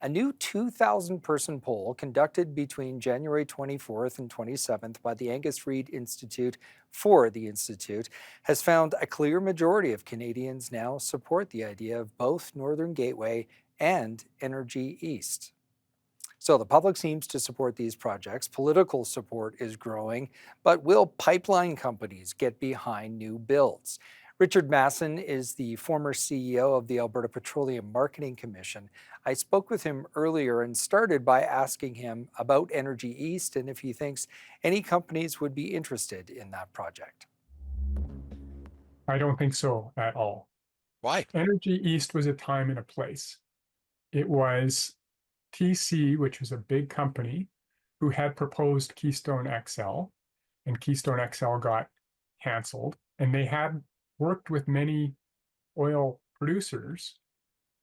A new 2,000-person poll conducted between January 24th and 27th by the Angus Reid Institute for the Institute has found a clear majority of Canadians now support the idea of both Northern Gateway and Energy East. So the public seems to support these projects. Political support is growing, but will pipeline companies get behind new builds? Richard Masson is the former CEO of the Alberta Petroleum Marketing Commission. I spoke with him earlier and started by asking him about Energy East and if he thinks any companies would be interested in that project. I don't think so at all. Why? Energy East was a time and a place. It was TC, which was a big company, who had proposed Keystone XL, and Keystone XL got canceled. And they had worked with many oil producers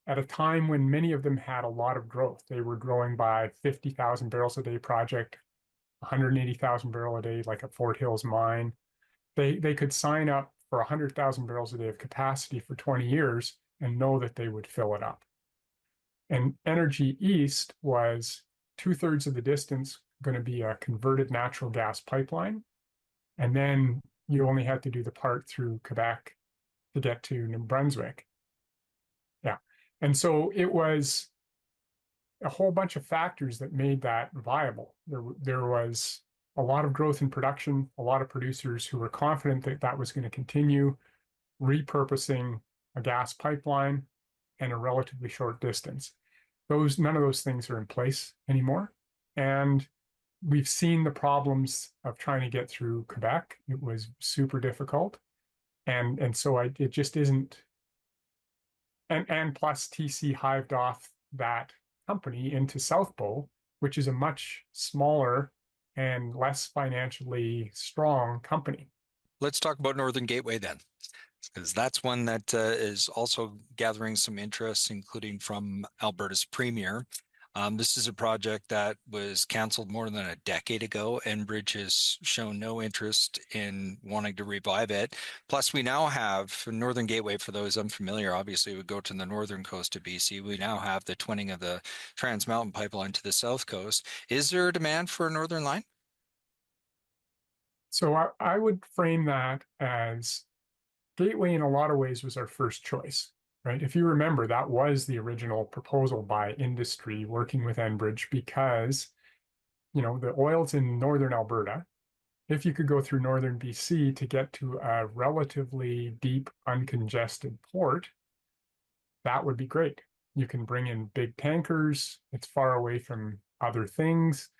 at a time when many of them had a lot of growth. They were growing by 50,000 barrels a day project, 180,000 barrel a day, like a Fort Hills mine. They could sign up for 100,000 barrels a day of capacity for 20 years and know that they would fill it up. And Energy East was 2/3 of the distance going to be a converted natural gas pipeline. And then you only had to do the part through Quebec to get to New Brunswick. Yeah. And so it was a whole bunch of factors that made that viable. There was a lot of growth in production, a lot of producers who were confident that that was going to continue, repurposing a gas pipeline and a relatively short distance. None of those things are in place anymore. And we've seen the problems of trying to get through Quebec. It was super difficult. And so it just isn't. And plus TC hived off that company into South Bow, which is a much smaller and less financially strong company. Let's talk about Northern Gateway then, because that's one that is also gathering some interest, including from Alberta's premier. This is a project that was canceled more than a decade ago. Enbridge has shown no interest in wanting to revive it. Plus, we now have Northern Gateway, for those unfamiliar, obviously would go to the northern coast of BC. We now have the twinning of the Trans Mountain pipeline to the south coast. Is there a demand for a northern line? So I would frame that as Gateway in a lot of ways was our first choice, right? If you remember, that was the original proposal by industry working with Enbridge because, the oil's in northern Alberta. If you could go through northern BC to get to a relatively deep, uncongested port, that would be great. You can bring in big tankers. It's far away from other things.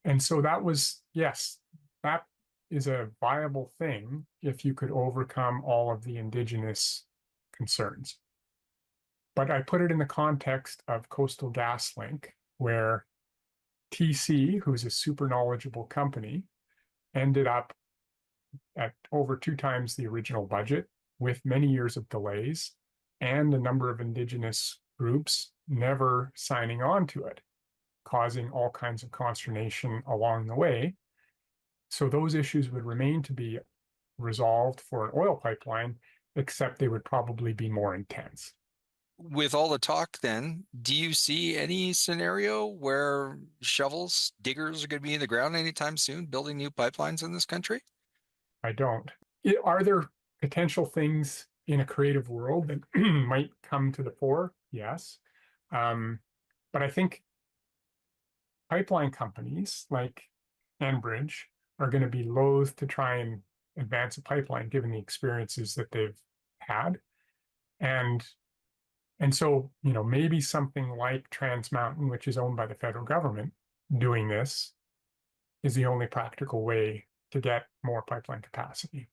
And so that was, yes, that is a viable thing if you could overcome all of the Indigenous concerns. But I put it in the context of Coastal GasLink, where TC, who's a super knowledgeable company, ended up at over 2 times the original budget with many years of delays and a number of Indigenous groups never signing on to it, causing all kinds of consternation along the way. So those issues would remain to be resolved for an oil pipeline, except they would probably be more intense. With all the talk then, do you see any scenario where shovels, diggers are going to be in the ground anytime soon, building new pipelines in this country? I don't. Are there potential things in a creative world that might come to the fore? Yes. But I think pipeline companies like Enbridge are going to be loath to try and advance a pipeline given the experiences that they've had. And so, maybe something like Trans Mountain, which is owned by the federal government, doing this is the only practical way to get more pipeline capacity.